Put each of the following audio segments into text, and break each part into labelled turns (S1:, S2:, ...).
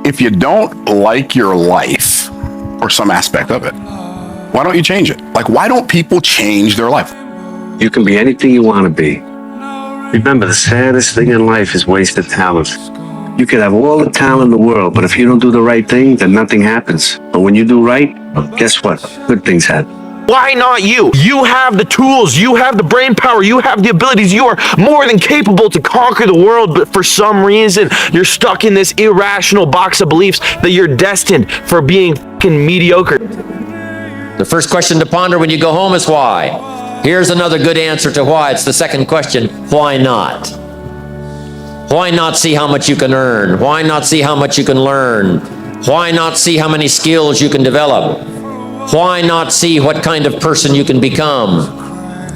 S1: If you don't like your life or some aspect of it, why don't you change it? Like, why don't people change their life?
S2: You can be anything you want to be. Remember, the saddest thing in life is wasted talent. You can have all the talent in the world, but if you don't do the right thing, then nothing happens. But when you do right, guess what? Good things happen.
S3: Why not you? You have the tools, you have the brain power, you have the abilities, you are more than capable to conquer the world, but for some reason, you're stuck in this irrational box of beliefs that you're destined for being fucking mediocre.
S4: The first question to ponder when you go home is why? Here's another good answer to why. It's the second question, why not? Why not see how much you can earn? Why not see how much you can learn? Why not see how many skills you can develop? Why not see what kind of person you can become?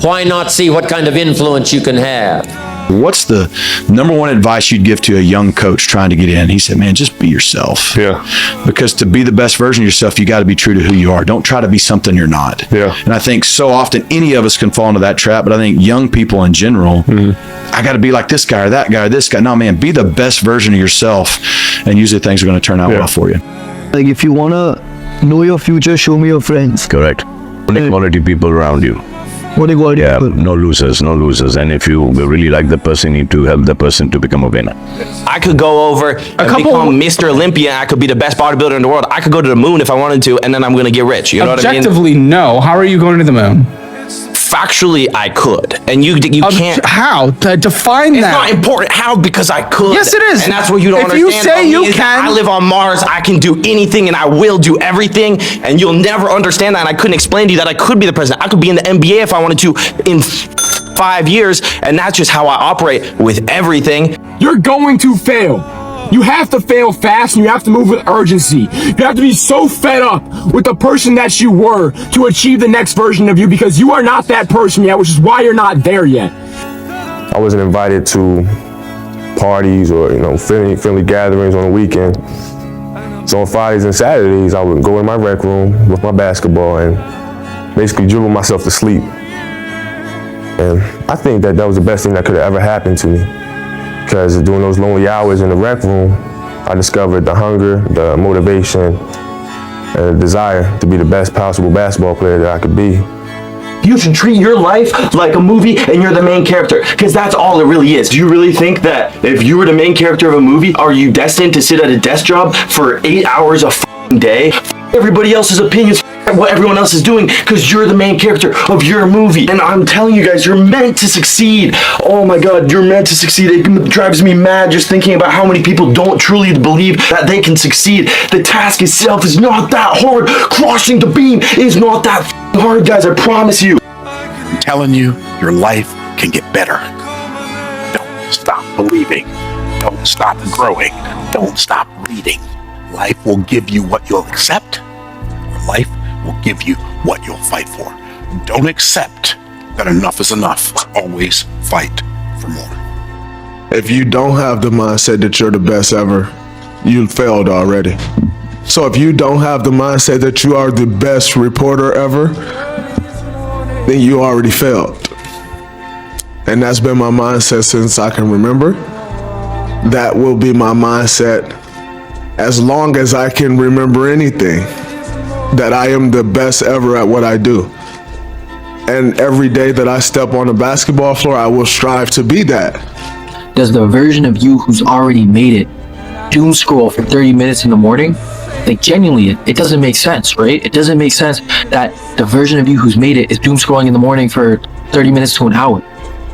S4: Why not see what kind of influence you can have?
S5: What's the number one advice you'd give to a young coach trying to get in? He said, man, just be yourself.
S6: Yeah.
S5: Because to be the best version of yourself, you got to be true to who you are. Don't try to be something you're not.
S6: Yeah.
S5: And I think so often any of us can fall into that trap, but I think young people in general, I got to be like this guy or that guy or this guy. No, man, be the best version of yourself, and usually things are going to turn out well for you.
S7: Like, if you want to know your future, show me your friends.
S8: Correct. Only quality people around you.
S7: What do you
S8: Yeah, no losers, no losers. And if you really like the person, you need to help the person to become a winner.
S3: I could go over and become Mr. Olympia. I could be the best bodybuilder in the world. I could go to the moon if I wanted to, and then I'm going to get rich. You know what I mean?
S9: Objectively, no. How are you going to the moon?
S3: Factually, I could. And you can't.
S9: How? Define
S3: It's
S9: that.
S3: not important how, because I could.
S9: Yes, it is.
S3: And that's what you don't
S9: If
S3: understand.
S9: you say you can.
S3: I live on Mars. I can do anything and I will do everything. And you'll never understand that. And I couldn't explain to you that I could be the president. I could be in the NBA if I wanted to in 5 years. And that's just how I operate with everything.
S10: You're going to fail. You have to fail fast, and you have to move with urgency. You have to be so fed up with the person that you were to achieve the next version of you, because you are not that person yet, which is why you're not there yet.
S6: I wasn't invited to parties or, family gatherings on the weekend. So on Fridays and Saturdays, I would go in my rec room with my basketball and basically dribble myself to sleep. And I think that was the best thing that could have ever happened to me. Because during those lonely hours in the rec room, I discovered the hunger, the motivation, and the desire to be the best possible basketball player that I could be.
S3: You should treat your life like a movie and you're the main character, because that's all it really is. Do you really think that if you were the main character of a movie, are you destined to sit at a desk job for 8 hours a day? Everybody else's opinions, what everyone else is doing, because you're the main character of your movie. And I'm telling you guys, you're meant to succeed. Oh my God, you're meant to succeed. It drives me mad just thinking about how many people don't truly believe that they can succeed. The task itself is not that hard. Crossing the beam is not that hard, guys, I promise you.
S1: I'm telling you, your life can get better. Don't stop believing. Don't stop growing. Don't stop reading. Life will give you what you'll accept, or life will give you what you'll fight for. Don't accept that enough is enough. Always fight for more.
S11: If you don't have the mindset that you're the best ever, you failed already. So if you don't have the mindset that you are the best reporter ever, then you already failed. And that's been my mindset since I can remember. That will be my mindset as long as I can remember anything, that I am the best ever at what I do. And every day that I step on the basketball floor, I will strive to be that.
S7: Does the version of you who's already made it doom scroll for 30 minutes in the morning? Like, genuinely, it doesn't make sense, right? It doesn't make sense that the version of you who's made it is doom scrolling in the morning for 30 minutes to an hour.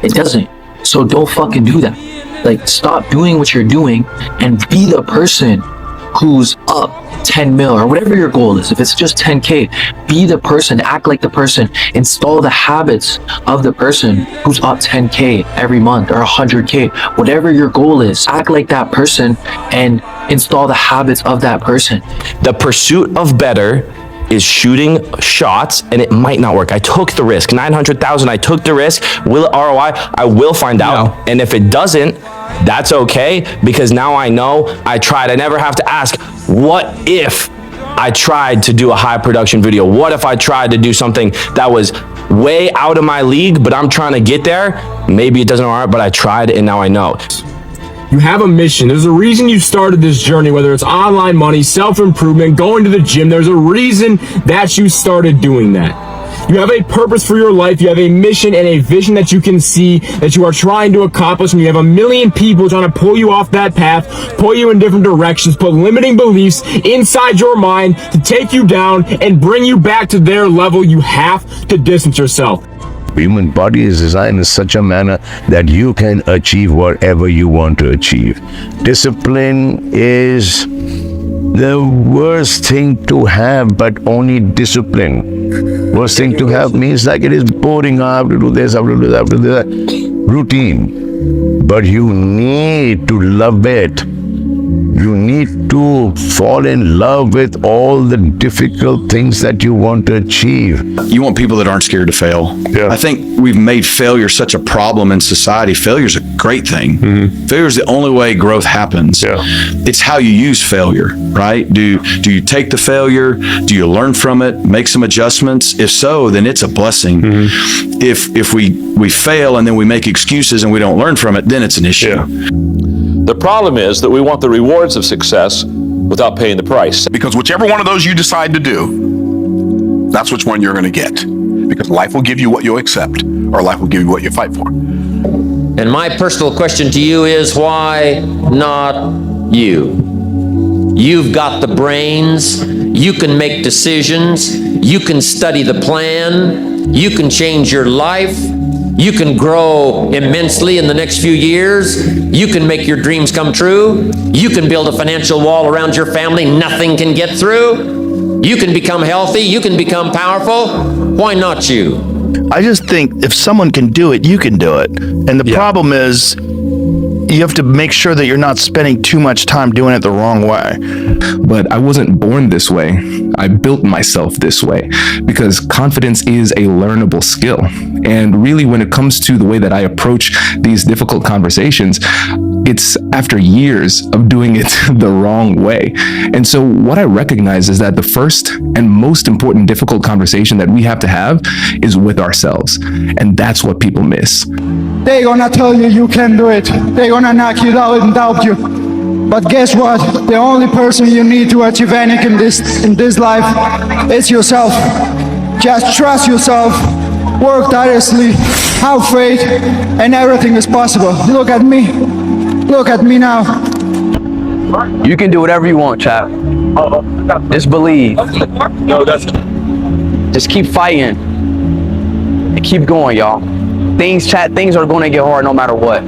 S7: It doesn't. So don't fucking do that. Like, stop doing what you're doing and be the person who's up 10 mil or whatever your goal is. If it's just 10K, be the person, act like the person, install the habits of the person who's up 10K every month or 100K, whatever your goal is, act like that person and install the habits of that person.
S3: The pursuit of better is shooting shots, and it might not work. I took the risk, 900,000, I took the risk. Will it ROI? I will find out. No. And if it doesn't, that's okay, because now I know I tried. I never have to ask, what if I tried to do a high production video? What if I tried to do something that was way out of my league, but I'm trying to get there? Maybe it doesn't work, but I tried and now I know.
S10: You have a mission. There's a reason you started this journey, whether it's online money, self-improvement, going to the gym. There's a reason that you started doing that. You have a purpose for your life. You have a mission and a vision that you can see that you are trying to accomplish, and you have a million people trying to pull you off that path, pull you in different directions, put limiting beliefs inside your mind to take you down and bring you back to their level. You have to distance yourself.
S8: Human body is designed in such a manner that you can achieve whatever you want to achieve. Discipline is the worst thing to have, but only discipline. Worst thing to have means like it is boring. I have to do this, I have to do that, I have to do that. Routine. But you need to love it. You need to fall in love with all the difficult things that you want to achieve.
S5: You want people that aren't scared to fail.
S6: Yeah.
S5: I think we've made failure such a problem in society. Failure is a great thing. Failure is the only way growth happens.
S6: Yeah.
S5: It's how you use failure, right? Do you take the failure? Do you learn from it? Make some adjustments? If so, then it's a blessing. If we fail and then we make excuses and we don't learn from it, then it's an issue.
S6: Yeah.
S12: The problem is that we want the rewards of success without paying the price.
S1: Because whichever one of those you decide to do, that's which one you're going to get. Because life will give you what you accept, or life will give you what you fight for.
S4: And my personal question to you is, why not you? You've got the brains, you can make decisions, you can study the plan, you can change your life, you can grow immensely in the next few years, you can make your dreams come true, you can build a financial wall around your family nothing can get through, you can become healthy, you can become powerful. Why not you?
S13: I just think if someone can do it, you can do it. And the problem is, you have to make sure that you're not spending too much time doing it the wrong way.
S14: But I wasn't born this way. I built myself this way because confidence is a learnable skill. And really, when it comes to the way that I approach these difficult conversations, it's after years of doing it the wrong way. And so what I recognize is that the first and most important difficult conversation that we have to have is with ourselves. And that's what people miss.
S15: They're gonna tell you you can do it. They're gonna knock you down and doubt you. But guess what? The only person you need to achieve anything in this life is yourself. Just trust yourself, work tirelessly, have faith, and everything is possible. Look at me. Look at me now.
S16: You can do whatever you want, chap. Just believe. Just keep fighting and keep going, y'all. Things are going to get hard no matter what.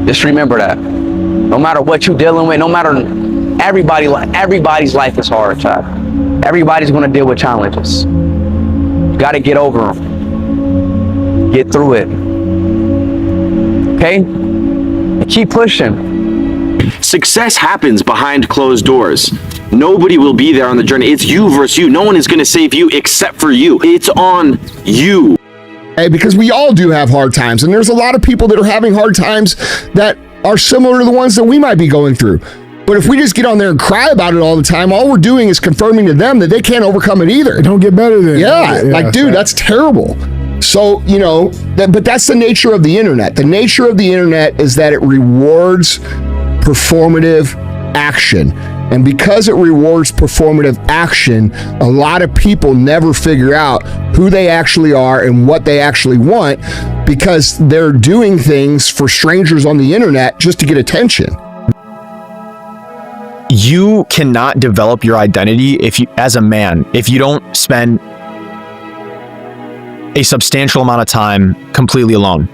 S16: Just remember that. No matter what you're dealing with, no matter everybody's life is hard, chap. Everybody's going to deal with challenges. You got to get over them. Get through it. Okay? And keep pushing.
S3: Success happens behind closed doors. Nobody will be there on the journey. It's you versus you. No one is going to save you except for you. It's on you.
S17: Hey, because we all do have hard times, and there's a lot of people that are having hard times that are similar to the ones that we might be going through. But if we just get on there and cry about it all the time, all we're doing is confirming to them that they can't overcome it either.
S9: They don't get better than
S17: like, dude, that's terrible. So, you know, but that's the nature of the internet. The nature of the internet is that it rewards performative action. And because it rewards performative action, a lot of people never figure out who they actually are and what they actually want because they're doing things for strangers on the internet just to get attention.
S18: You cannot develop your identity as a man if you don't spend a substantial amount of time completely alone.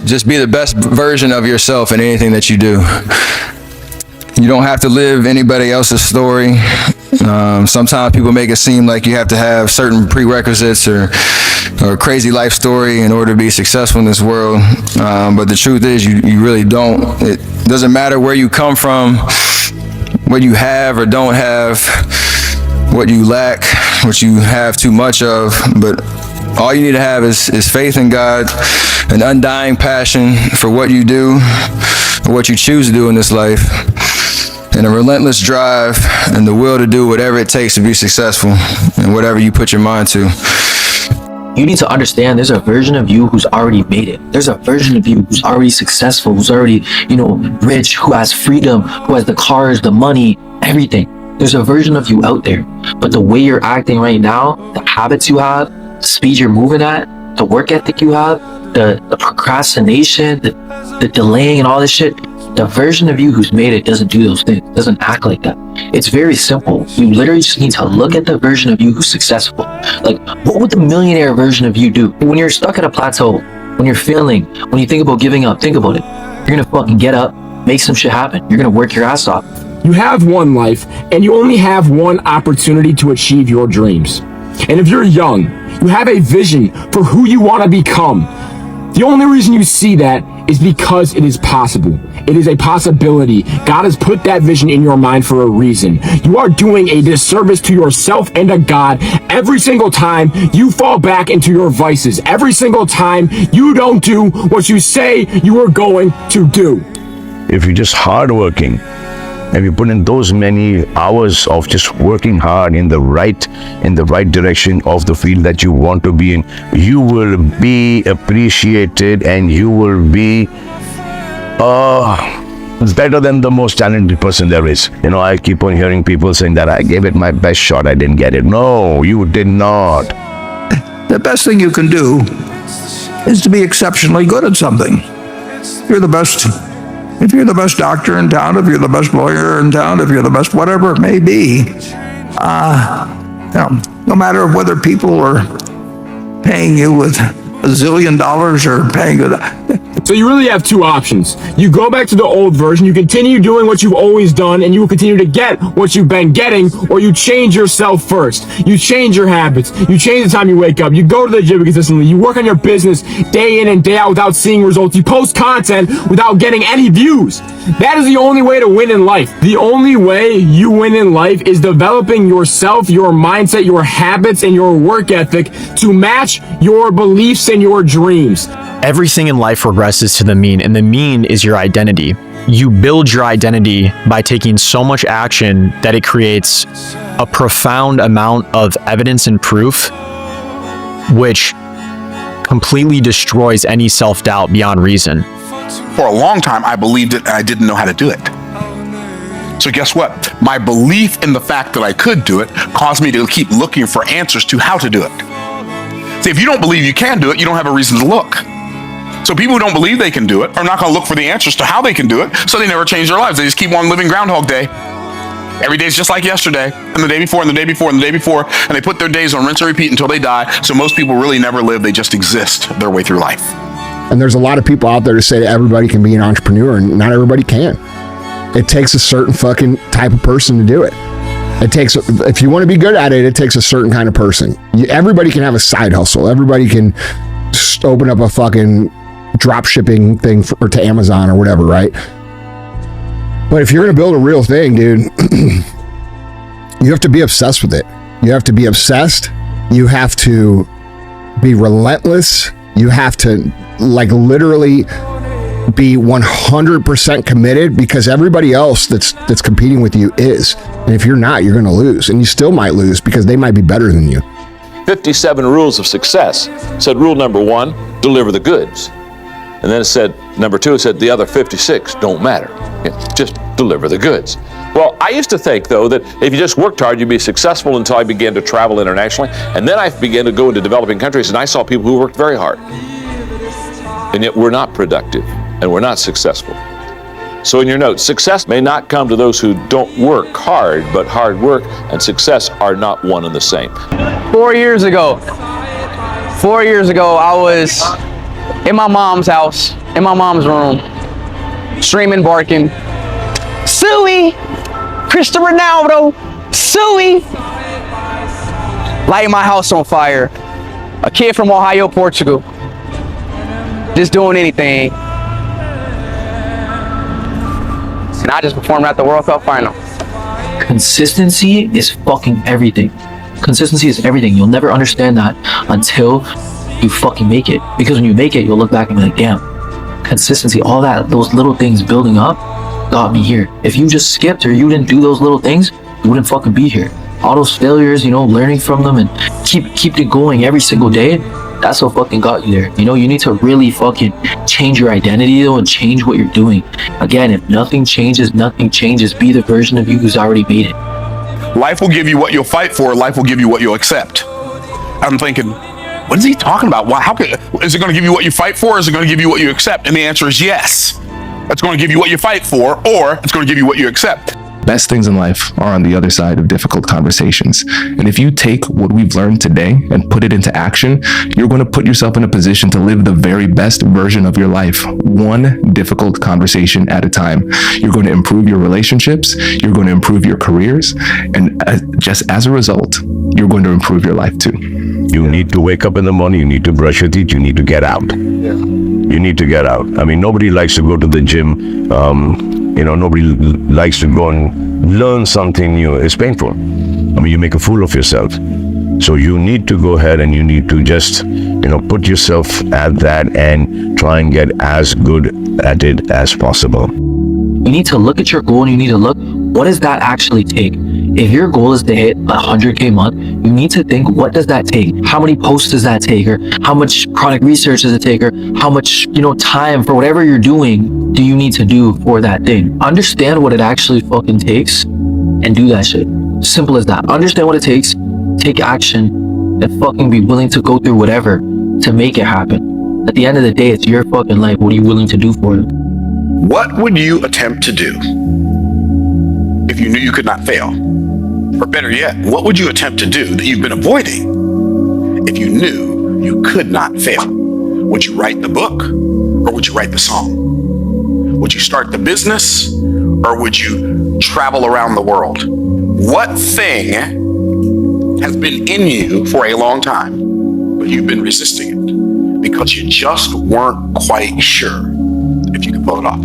S19: Just be the best version of yourself in anything that you do. You don't have to live anybody else's story. Sometimes people make it seem like you have to have certain prerequisites or a crazy life story in order to be successful in this world. But the truth is you really don't. It doesn't matter where you come from, what you have or don't have, what you lack, what you have too much of, but all you need to have is faith in God, an undying passion for what you do, or what you choose to do in this life, and a relentless drive and the will to do whatever it takes to be successful and whatever you put your mind to.
S7: You need to understand there's a version of you who's already made it. There's a version of you who's already successful, who's already, rich, who has freedom, who has the cars, the money, everything. There's a version of you out there. But the way you're acting right now, the habits you have, the speed you're moving at, the work ethic you have, the procrastination, the delaying and all this shit, the version of you who's made it doesn't do those things, doesn't act like that. It's very simple. You literally just need to look at the version of you who's successful. Like, what would the millionaire version of you do? When you're stuck at a plateau, when you're failing, when you think about giving up, think about it. You're gonna fucking get up, make some shit happen. You're gonna work your ass off.
S10: You have one life, and you only have one opportunity to achieve your dreams. And if you're young, you have a vision for who you want to become. The only reason you see that is because it is possible. It is a possibility. God has put that vision in your mind for a reason. You are doing a disservice to yourself and to God every single time you fall back into your vices. Every single time you don't do what you say you are going to do.
S8: If you're just hardworking, and you put in those many hours of just working hard in the right direction of the field that you want to be in, you will be appreciated and you will be better than the most talented person there is. I keep on hearing people saying that I gave it my best shot, I didn't get it. No, you did not.
S20: The best thing you can do is to be exceptionally good at something. You're the best. If you're the best doctor in town, if you're the best lawyer in town, if you're the best whatever it may be, no matter whether people are paying you with $1 zillion or paying you...
S10: So you really have two options. You go back to the old version, you continue doing what you've always done, and you will continue to get what you've been getting, or you change yourself first. You change your habits. You change the time you wake up. You go to the gym consistently. You work on your business day in and day out without seeing results. You post content without getting any views. That is the only way to win in life. The only way you win in life is developing yourself, your mindset, your habits, and your work ethic to match your beliefs and your dreams.
S18: Everything in life regresses to the mean, and the mean is your identity. You build your identity by taking so much action that it creates a profound amount of evidence and proof, which completely destroys any self-doubt beyond reason.
S1: For a long time, I believed it and I didn't know how to do it. So guess what? My belief in the fact that I could do it caused me to keep looking for answers to how to do it. See, if you don't believe you can do it, you don't have a reason to look. So people who don't believe they can do it are not going to look for the answers to how they can do it, so they never change their lives. They just keep on living Groundhog Day. Every day is just like yesterday, and the day before, and the day before, and the day before, and they put their days on rinse and repeat until they die. So most people really never live, they just exist their way through life.
S17: And there's a lot of people out there to say that everybody can be an entrepreneur, and not everybody can. It takes a certain fucking type of person to do it. If you want to be good at it, it takes a certain kind of person. Everybody can have a side hustle. Everybody can just open up a fucking drop shipping thing or to Amazon or whatever, right? But if you're going to build a real thing, dude, you have to be obsessed with it. You have to be obsessed. You have to be relentless. You have to literally be 100% committed, because everybody else that's competing with you is. And if you're not, you're going to lose. And you still might lose because they might be better than you.
S12: 57 rules of success said rule number 1, deliver the goods. And then it said, number 2, it said the other 56 don't matter. Just deliver the goods. Well, I used to think, though, that if you just worked hard, you'd be successful, until I began to travel internationally. And then I began to go into developing countries, and I saw people who worked very hard. And yet we're not productive, and we're not successful. So in your notes, success may not come to those who don't work hard, but hard work and success are not one and the same.
S16: 4 years ago, I was in my mom's house, in my mom's room, streaming, barking, Suey, Cristiano Ronaldo, Suey, lighting my house on fire. A kid from Ohio, Portugal, just doing anything. And I just performed at the World Cup final.
S7: Consistency is fucking everything. Consistency is everything. You'll never understand that until you fucking make it. Because when you make it, you'll look back and be like, damn, consistency, all that, those little things building up got me here. If you just skipped or you didn't do those little things, you wouldn't fucking be here. all those failures, learning from them and keep it going every single day, that's what fucking got you there. You need to really fucking change your identity though and change what you're doing. Again, if nothing changes, nothing changes. Be the version of you who's already made it.
S1: Life will give you what you'll fight for. Life will give you what you'll accept. I'm thinking, what is he talking about? Why? Is it going to give you what you fight for, or is it going to give you what you accept? And the answer is yes. It's going to give you what you fight for, or it's going to give you what you accept.
S14: Best things in life are on the other side of difficult conversations. And if you take what we've learned today and put it into action, you're going to put yourself in a position to live the very best version of your life, one difficult conversation at a time. You're going to improve your relationships, you're going to improve your careers, and just as a result, you're going to improve your life too.
S8: You need to wake up in the morning, you need to brush your teeth, you need to get out.
S11: Yeah.
S8: You need to get out. I mean, nobody likes to go to the gym. Nobody likes to go and learn something new. It's painful. I mean, you make a fool of yourself. So you need to go ahead and you need to just, put yourself at that and try and get as good at it as possible.
S7: You need to look at your goal and you need to look, what does that actually take? If your goal is to hit 100K a month, you need to think, what does that take? How many posts does that take? Or how much chronic research does it take? Or how much, time for whatever you're doing do you need to do for that thing? Understand what it actually fucking takes and do that shit. Simple as that. Understand what it takes, take action, and fucking be willing to go through whatever to make it happen. At the end of the day, it's your fucking life. What are you willing to do for it?
S1: What would you attempt to do if you knew you could not fail? Or better yet, what would you attempt to do that you've been avoiding if you knew you could not fail? Would you write the book, or would you write the song? Would you start the business, or would you travel around the world? What thing has been in you for a long time, but you've been resisting it because you just weren't quite sure if you could pull it off?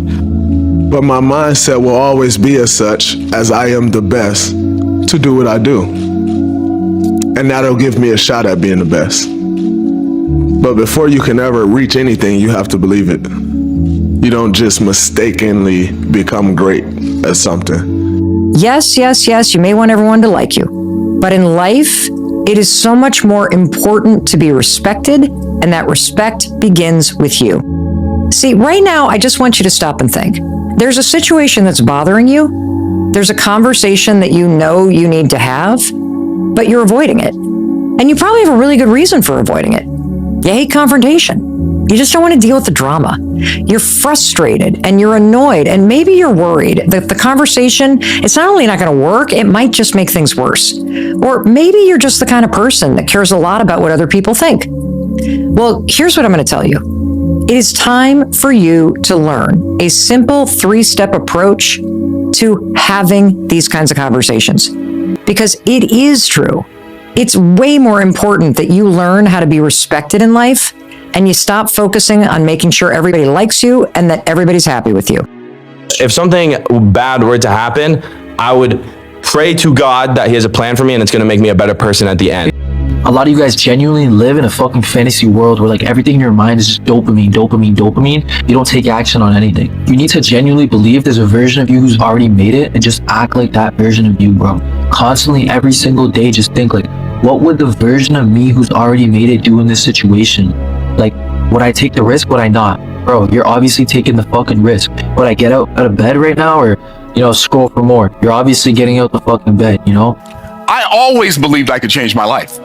S11: But my mindset will always be as such, as I am the best to do what I do. And that'll give me a shot at being the best. But before you can ever reach anything, you have to believe it. You don't just mistakenly become great at something.
S21: Yes, you may want everyone to like you. But in life, it is so much more important to be respected, and that respect begins with you. See, right now, I just want you to stop and think. There's a situation that's bothering you. There's a conversation that you know you need to have, but you're avoiding it. And you probably have a really good reason for avoiding it. You hate confrontation. You just don't want to deal with the drama. You're frustrated and you're annoyed, and maybe you're worried that the conversation, it's not only not going to work, it might just make things worse. Or maybe you're just the kind of person that cares a lot about what other people think. Well, here's what I'm going to tell you. It is time for you to learn a simple 3-step approach to having these kinds of conversations. Because it is true. It's way more important that you learn how to be respected in life and you stop focusing on making sure everybody likes you and that everybody's happy with you.
S22: If something bad were to happen, I would pray to God that he has a plan for me and it's going to make me a better person at the end.
S7: A lot of you guys genuinely live in a fucking fantasy world where everything in your mind is just dopamine. You don't take action on anything. You need to genuinely believe there's a version of you who's already made it and just act like that version of you, bro. Constantly, every single day, just think what would the version of me who's already made it do in this situation? Would I take the risk? Would I not? Bro, you're obviously taking the fucking risk. Would I get out of bed right now or, scroll for more? You're obviously getting out the fucking bed,
S1: I always believed I could change my life.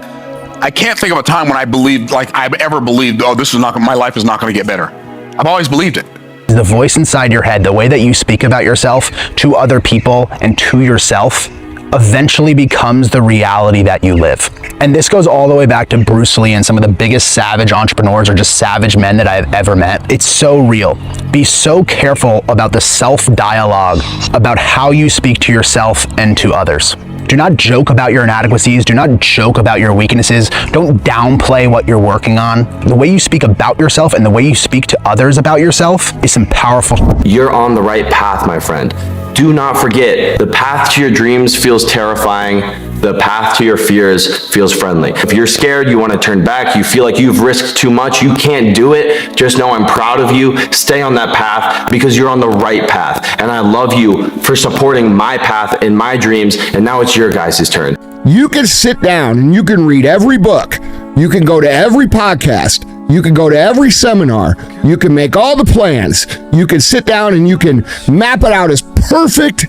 S1: I can't think of a time when I've ever believed, my life is not going to get better. I've always believed it.
S23: The voice inside your head, the way that you speak about yourself to other people and to yourself, eventually becomes the reality that you live. And this goes all the way back to Bruce Lee and some of the biggest savage entrepreneurs or just savage men that I've ever met. It's so real. Be so careful about the self-dialogue, about how you speak to yourself and to others. Do not joke about your inadequacies. Do not joke about your weaknesses. Don't downplay what you're working on. The way you speak about yourself and the way you speak to others about yourself is some powerful.
S22: You're on the right path, my friend. Do not forget, the path to your dreams feels terrifying. The path to your fears feels friendly. If you're scared, you want to turn back, you feel like you've risked too much, you can't do it, just know I'm proud of you. Stay on that path because you're on the right path. And I love you for supporting my path and my dreams. And now it's your guys' turn.
S17: You can sit down and you can read every book. You can go to every podcast. You can go to every seminar. You can make all the plans. You can sit down and you can map it out as perfect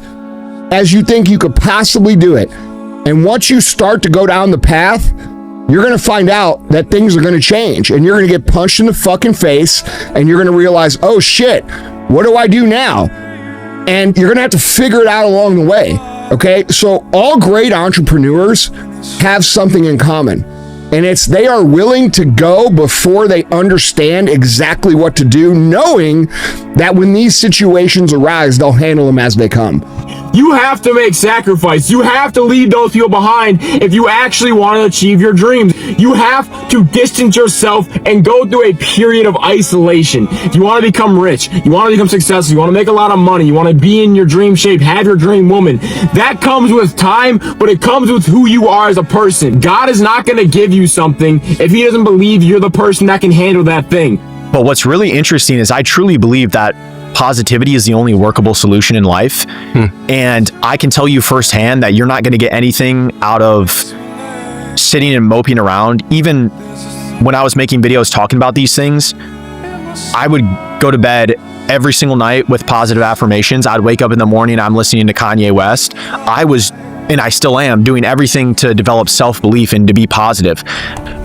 S17: as you think you could possibly do it. And once you start to go down the path, you're going to find out that things are going to change, and you're going to get punched in the fucking face, and you're going to realize, oh shit, what do I do now? And you're going to have to figure it out along the way. Okay, so all great entrepreneurs have something in common, and it's they are willing to go before they understand exactly what to do, knowing that when these situations arise, they'll handle them as they come.
S10: You have to make sacrifice. You have to leave those people behind if you actually want to achieve your dreams. You have to distance yourself and go through a period of isolation. If you want to become rich, you want to become successful, you want to make a lot of money, you want to be in your dream shape, have your dream woman, that comes with time, but it comes with who you are as a person. God is not going to give you something if he doesn't believe you're the person that can handle that thing.
S18: But what's really interesting is I truly believe that positivity is the only workable solution in life. And I can tell you firsthand that you're not going to get anything out of sitting and moping around. Even when I was making videos talking about these things, I would go to bed every single night with positive affirmations. I'd wake up in the morning, I'm listening to Kanye West. I was, and I still am, doing everything to develop self-belief and to be positive.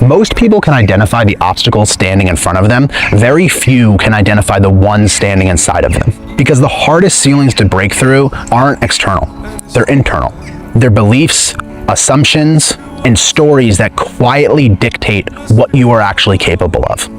S23: Most people can identify the obstacles standing in front of them. Very few can identify the ones standing inside of them. Because the hardest ceilings to break through aren't external, they're internal. They're beliefs, assumptions, and stories that quietly dictate what you are actually capable of.